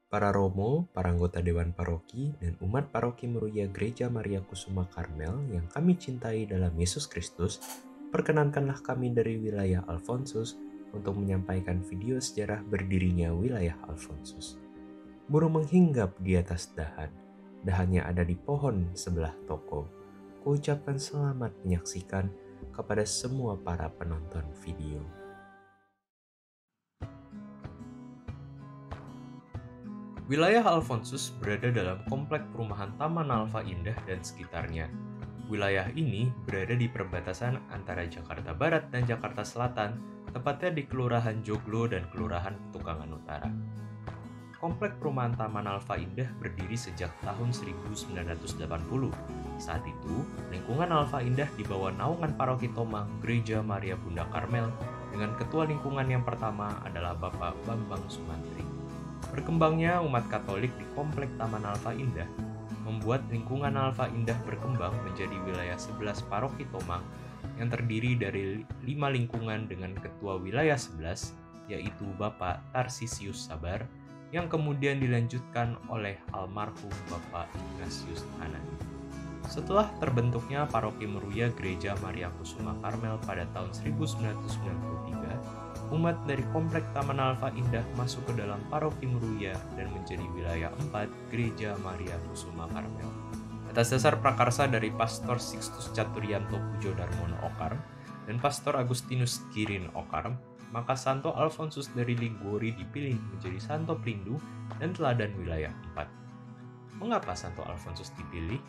para romo, para anggota Dewan Paroki, dan umat Paroki Meruya Gereja Maria Kusuma Karmel yang kami cintai dalam Yesus Kristus, perkenankanlah kami dari wilayah Alfonsus untuk menyampaikan video sejarah berdirinya wilayah Alfonsus. Burung menghinggap di atas dahan, dahannya ada di pohon sebelah toko. Kuucapkan selamat menyaksikan kepada semua para penonton video. Wilayah Alfonsus berada dalam komplek perumahan Taman Alfa Indah dan sekitarnya. Wilayah ini berada di perbatasan antara Jakarta Barat dan Jakarta Selatan, tepatnya di Kelurahan Joglo dan Kelurahan Petukangan Utara. Komplek perumahan Taman Alfa Indah berdiri sejak tahun 1980. Saat itu, lingkungan Alfa Indah di bawah naungan Paroki Tomang Gereja Maria Bunda Karmel dengan ketua lingkungan yang pertama adalah Bapak Bambang Sumantri. Berkembangnya umat Katolik di komplek Taman Alfa Indah membuat lingkungan Alfa Indah berkembang menjadi wilayah 11 Paroki Tomang yang terdiri dari 5 lingkungan dengan ketua wilayah 11, yaitu Bapak Tarsisius Sabar, yang kemudian dilanjutkan oleh almarhum Bapak Ignatius Hanadi. Setelah terbentuknya Paroki Meruya Gereja Maria Kusuma Karmel pada tahun 1993, umat dari komplek Taman Alfa Indah masuk ke dalam Paroki Meruya dan menjadi wilayah 4 Gereja Maria Kusuma Karmel. Atas dasar prakarsa dari Pastor Sixtus Caturyanto Pujo Darmono Okarm dan Pastor Agustinus Girin Okarm, maka Santo Alfonsus dari Liguori dipilih menjadi Santo Pelindu dan teladan wilayah 4. Mengapa Santo Alfonsus dipilih?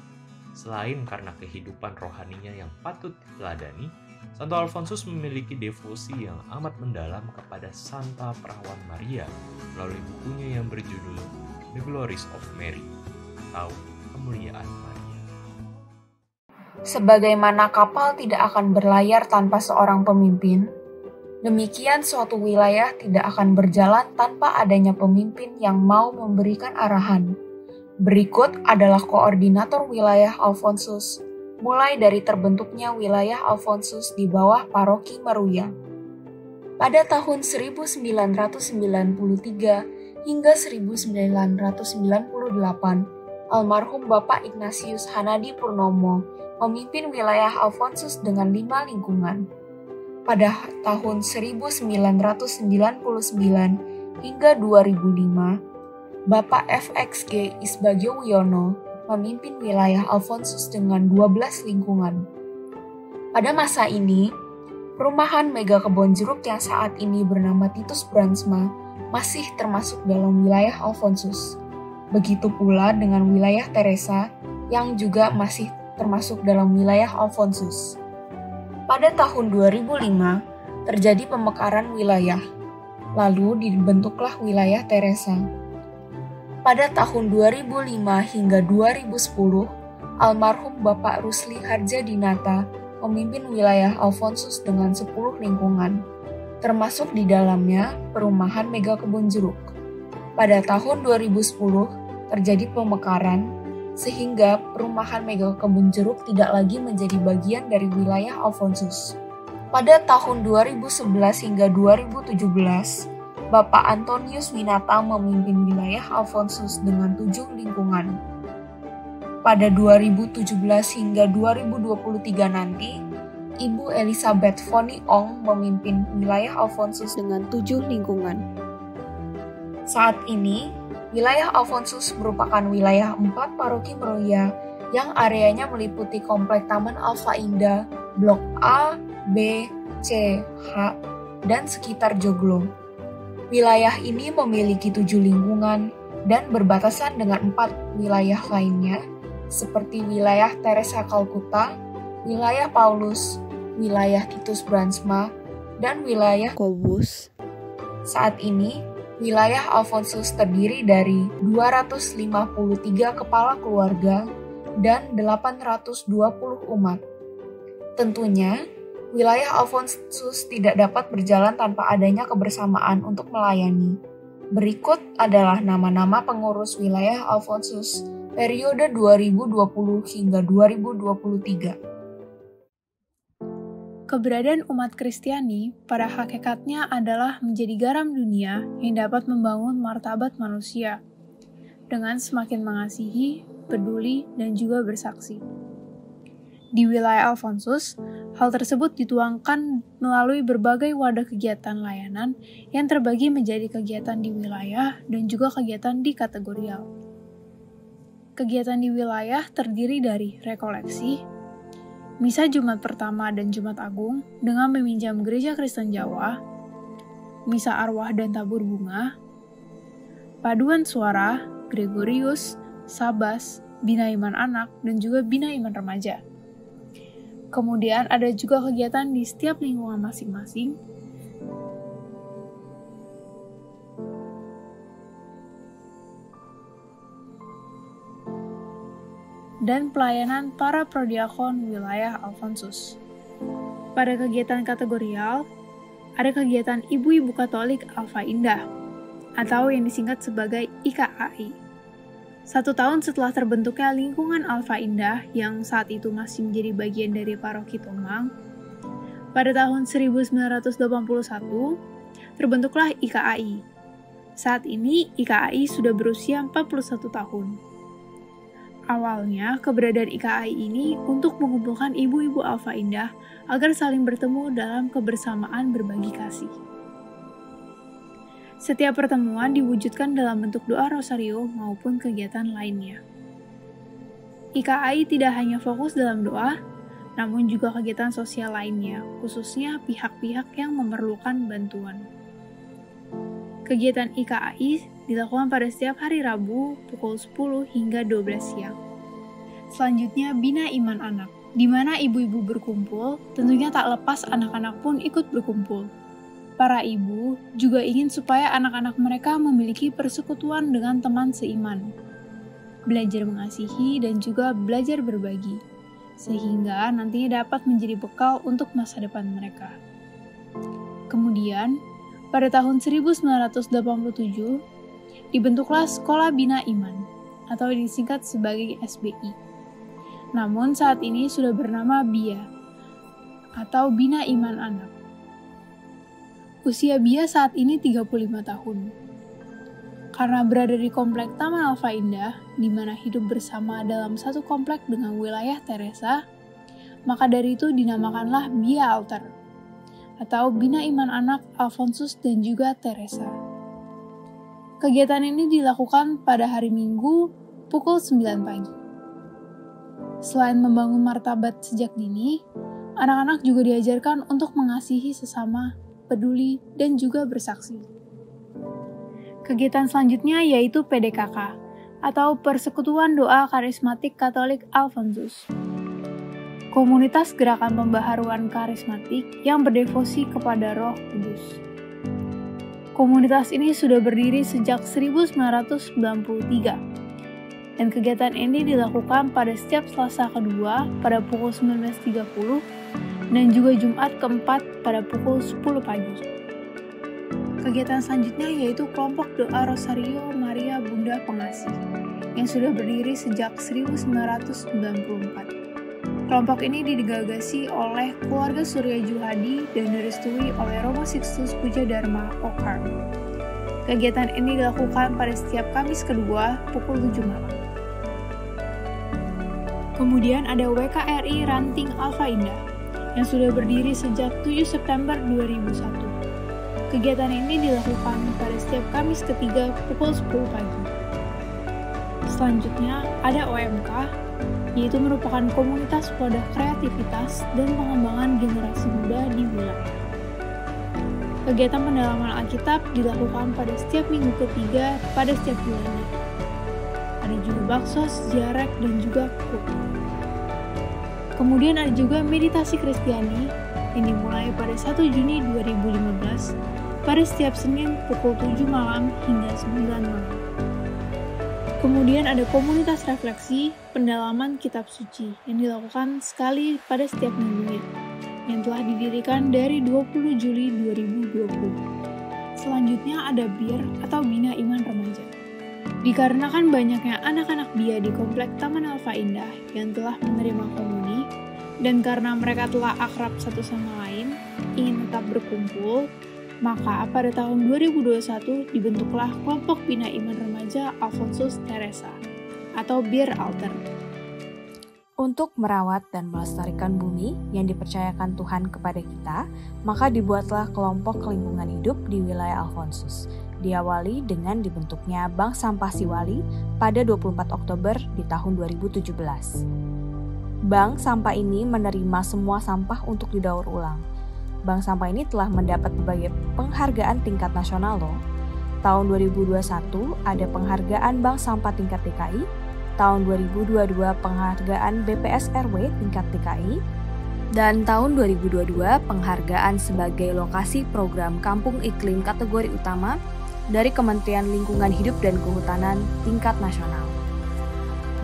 Selain karena kehidupan rohaninya yang patut diteladani, Santo Alfonsus memiliki devosi yang amat mendalam kepada Santa Perawan Maria melalui bukunya yang berjudul The Glories of Mary atau Kemuliaan Maria. Sebagaimana kapal tidak akan berlayar tanpa seorang pemimpin, demikian suatu wilayah tidak akan berjalan tanpa adanya pemimpin yang mau memberikan arahan. Berikut adalah koordinator wilayah Alfonsus, mulai dari terbentuknya wilayah Alfonsus di bawah Paroki Meruya. Pada tahun 1993 hingga 1998, almarhum Bapak Ignatius Hanadi Purnomo memimpin wilayah Alfonsus dengan 5 lingkungan. Pada tahun 1999 hingga 2005, Bapak FXG Isbagyo Wiono memimpin wilayah Alfonsus dengan 12 lingkungan. Pada masa ini, perumahan Mega Kebon Jeruk yang saat ini bernama Titus Bransma masih termasuk dalam wilayah Alfonsus. Begitu pula dengan wilayah Teresa yang juga masih termasuk dalam wilayah Alfonsus. Pada tahun 2005, terjadi pemekaran wilayah, lalu dibentuklah wilayah Teresa. Pada tahun 2005 hingga 2010, almarhum Bapak Rusli Harjadinata memimpin wilayah Alfonsus dengan 10 lingkungan, termasuk di dalamnya perumahan Mega Kebon Jeruk. Pada tahun 2010, terjadi pemekaran, sehingga perumahan Mega Kebon Jeruk tidak lagi menjadi bagian dari wilayah Alfonsus. Pada tahun 2011 hingga 2017, Bapak Antonius Winata memimpin wilayah Alfonsus dengan 7 lingkungan. Pada 2017 hingga 2023 nanti, Ibu Elizabeth Foni Ong memimpin wilayah Alfonsus dengan 7 lingkungan. Saat ini, wilayah Alfonsus merupakan wilayah 4 Paroki Meruya yang areanya meliputi komplek Taman Alfa Indah, Blok A, B, C, H, dan sekitar Joglo. Wilayah ini memiliki 7 lingkungan dan berbatasan dengan 4 wilayah lainnya, seperti wilayah Teresa Kalkuta, wilayah Paulus, wilayah Titus Bransma, dan wilayah Kobus. Saat ini, wilayah Alfonsus terdiri dari 253 kepala keluarga dan 820 umat. Tentunya, wilayah Alfonsus tidak dapat berjalan tanpa adanya kebersamaan untuk melayani. Berikut adalah nama-nama pengurus wilayah Alfonsus periode 2020 hingga 2023. Keberadaan umat Kristiani pada hakikatnya adalah menjadi garam dunia yang dapat membangun martabat manusia. dengan semakin mengasihi, peduli, dan juga bersaksi. Di wilayah Alfonsus, hal tersebut dituangkan melalui berbagai wadah kegiatan layanan yang terbagi menjadi kegiatan di wilayah dan juga kegiatan di kategorial. Kegiatan di wilayah terdiri dari rekoleksi, misa Jumat Pertama dan Jumat Agung dengan meminjam Gereja Kristen Jawa, misa arwah dan tabur bunga, paduan suara, Gregorius, Sabas, Bina Iman Anak, dan juga Bina Iman Remaja. Kemudian ada juga kegiatan di setiap lingkungan masing-masing, dan pelayanan para prodiakon wilayah Alfonsus. Pada kegiatan kategorial, ada kegiatan Ibu-Ibu Katolik Alfa Indah, atau yang disingkat sebagai IKAI. 1 tahun setelah terbentuknya lingkungan Alfa Indah yang saat itu masih menjadi bagian dari Paroki Tomang, pada tahun 1981 terbentuklah IKAI. Saat ini IKAI sudah berusia 41 tahun. Awalnya, keberadaan IKAI ini untuk mengumpulkan ibu-ibu Alfa Indah agar saling bertemu dalam kebersamaan berbagi kasih. Setiap pertemuan diwujudkan dalam bentuk doa rosario maupun kegiatan lainnya. IKAI tidak hanya fokus dalam doa, namun juga kegiatan sosial lainnya, khususnya pihak-pihak yang memerlukan bantuan. Kegiatan IKAI dilakukan pada setiap hari Rabu pukul 10 hingga 12 siang. Selanjutnya, Bina Iman Anak, di mana ibu-ibu berkumpul, tentunya tak lepas anak-anak pun ikut berkumpul. Para ibu juga ingin supaya anak-anak mereka memiliki persekutuan dengan teman seiman, belajar mengasihi dan juga belajar berbagi, sehingga nantinya dapat menjadi bekal untuk masa depan mereka. Kemudian, pada tahun 1987, dibentuklah Sekolah Bina Iman, atau disingkat sebagai SBI. Namun saat ini sudah bernama BIA, atau Bina Iman Anak. Usia BIA saat ini 35 tahun. Karena berada di komplek Taman Alfa Indah, di mana hidup bersama dalam satu komplek dengan wilayah Teresa, maka dari itu dinamakanlah BIA Alter, atau Bina Iman Anak Alfonsus dan juga Teresa. Kegiatan ini dilakukan pada hari Minggu pukul 9 pagi. Selain membangun martabat sejak dini, anak-anak juga diajarkan untuk mengasihi sesama, peduli, dan juga bersaksi. Kegiatan selanjutnya yaitu PDKK, atau Persekutuan Doa Karismatik Katolik Alfonsus. Komunitas gerakan pembaharuan karismatik yang berdevosi kepada Roh Kudus. Komunitas ini sudah berdiri sejak 1993, dan kegiatan ini dilakukan pada setiap Selasa kedua pada pukul 19.30 dan juga Jumat keempat pada pukul 10 pagi. Kegiatan selanjutnya yaitu kelompok doa Rosario Maria Bunda Pengasih yang sudah berdiri sejak 1994. Kelompok ini digagasi oleh keluarga Surya Juhadi dan direstui oleh Romo Sixtus Puja Dharma Okhar. Kegiatan ini dilakukan pada setiap Kamis kedua pukul 7 malam. Kemudian ada WKRI Ranting Alfa Indah yang sudah berdiri sejak 7 September 2001. Kegiatan ini dilakukan pada setiap Kamis ketiga pukul 10 pagi. Selanjutnya ada OMK, yaitu merupakan komunitas wadah kreativitas dan pengembangan generasi muda di wilayah. Kegiatan pendalaman Alkitab dilakukan pada setiap minggu ketiga pada setiap bulannya. Ada juga baksos, ziarah, dan juga KUP. Kemudian ada juga meditasi Kristiani yang dimulai pada 1 Juni 2015 pada setiap Senin pukul 7 malam hingga 9 malam. Kemudian ada komunitas refleksi pendalaman kitab suci yang dilakukan sekali pada setiap minggunya yang telah didirikan dari 20 Juli 2020. Selanjutnya ada BIR atau Bina Iman Remaja. Dikarenakan banyaknya anak-anak BIA di komplek Taman Alfa Indah yang telah menerima komuni, dan karena mereka telah akrab satu sama lain, ingin tetap berkumpul, maka pada tahun 2021 dibentuklah kelompok Bina Iman Remaja Gereja Alfonsus Teresa atau Bir Alter. Untuk merawat dan melestarikan bumi yang dipercayakan Tuhan kepada kita, maka dibuatlah kelompok lingkungan hidup di wilayah Alfonsus. Diawali dengan dibentuknya Bank Sampah Siwali pada 24 Oktober di tahun 2017. Bank sampah ini menerima semua sampah untuk didaur ulang. Bank sampah ini telah mendapat berbagai penghargaan tingkat nasional loh. Tahun 2021 ada penghargaan Bank Sampah tingkat DKI, tahun 2022 penghargaan BPS RW tingkat DKI, dan tahun 2022 penghargaan sebagai lokasi program Kampung Iklim kategori utama dari Kementerian Lingkungan Hidup dan Kehutanan tingkat nasional.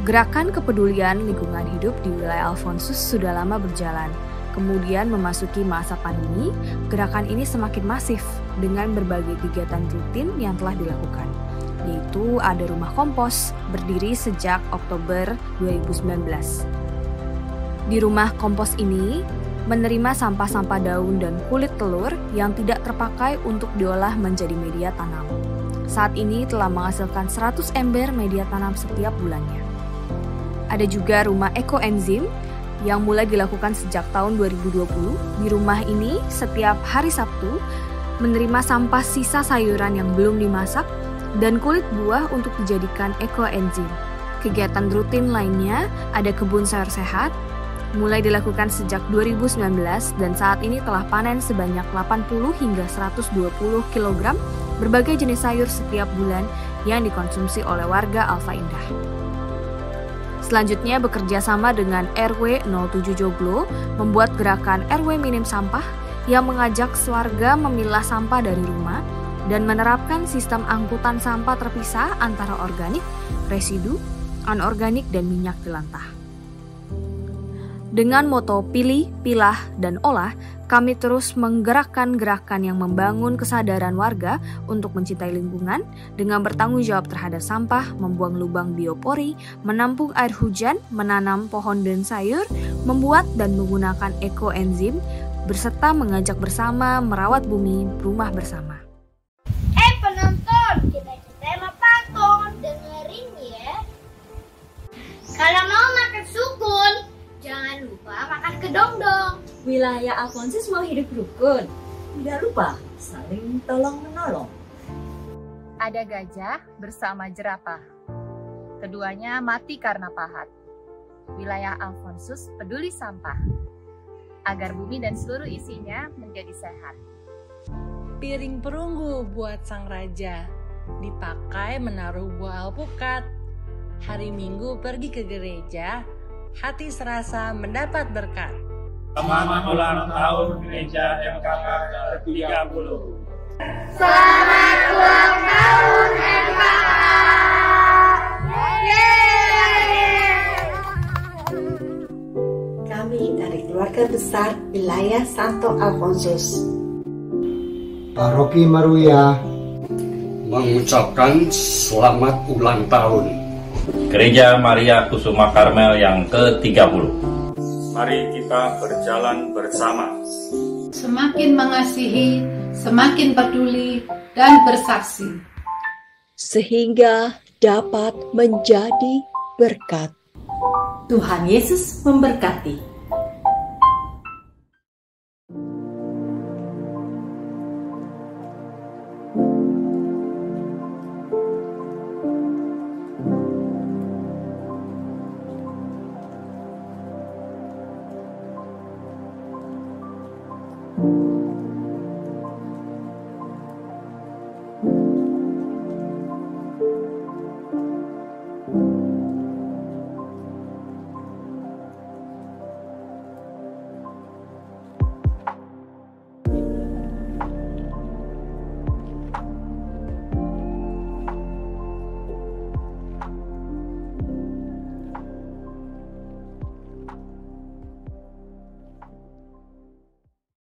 Gerakan kepedulian lingkungan hidup di wilayah Alfonsus sudah lama berjalan. Kemudian memasuki masa pandemi, gerakan ini semakin masif dengan berbagai kegiatan rutin yang telah dilakukan. Yaitu ada rumah kompos, berdiri sejak Oktober 2019. Di rumah kompos ini, menerima sampah-sampah daun dan kulit telur yang tidak terpakai untuk diolah menjadi media tanam. Saat ini telah menghasilkan 100 ember media tanam setiap bulannya. Ada juga rumah ekoenzim yang mulai dilakukan sejak tahun 2020. Di rumah ini, setiap hari Sabtu, menerima sampah sisa sayuran yang belum dimasak dan kulit buah untuk dijadikan ekoenzim. Kegiatan rutin lainnya ada kebun sayur sehat, mulai dilakukan sejak 2019 dan saat ini telah panen sebanyak 80 hingga 120 kg berbagai jenis sayur setiap bulan yang dikonsumsi oleh warga Alfa Indah. Selanjutnya bekerja sama dengan RW 07 Joglo membuat gerakan RW Minim Sampah yang mengajak warga memilah sampah dari rumah dan menerapkan sistem angkutan sampah terpisah antara organik, residu, anorganik, dan minyak jelantah. Dengan moto pilih, pilah, dan olah, kami terus menggerakkan gerakan yang membangun kesadaran warga untuk mencintai lingkungan dengan bertanggung jawab terhadap sampah, membuang lubang biopori, menampung air hujan, menanam pohon dan sayur, membuat dan menggunakan ekoenzim, berserta mengajak bersama merawat bumi rumah bersama. Penonton, kita mau patung, dengerin ya. Kalau mau makan sukun, jangan lupa makan kedong-dong. Wilayah Alfonsus mau hidup rukun. Tidak lupa saling tolong-menolong. Ada gajah bersama jerapah. Keduanya mati karena pahat. Wilayah Alfonsus peduli sampah, agar bumi dan seluruh isinya menjadi sehat. Piring perunggu buat sang raja, dipakai menaruh buah alpukat. Hari Minggu pergi ke gereja, hati serasa mendapat berkat. Selamat ulang tahun Gereja MKK ke-30. Selamat ulang tahun MKK. Kami dari keluarga besar wilayah Santo Alfonsus, Paroki Maruya, mengucapkan selamat ulang tahun Gereja Maria Kusuma Karmel yang ke-30. Mari kita berjalan bersama. Semakin mengasihi, semakin peduli, dan bersaksi. sehingga dapat menjadi berkat. Tuhan Yesus memberkati.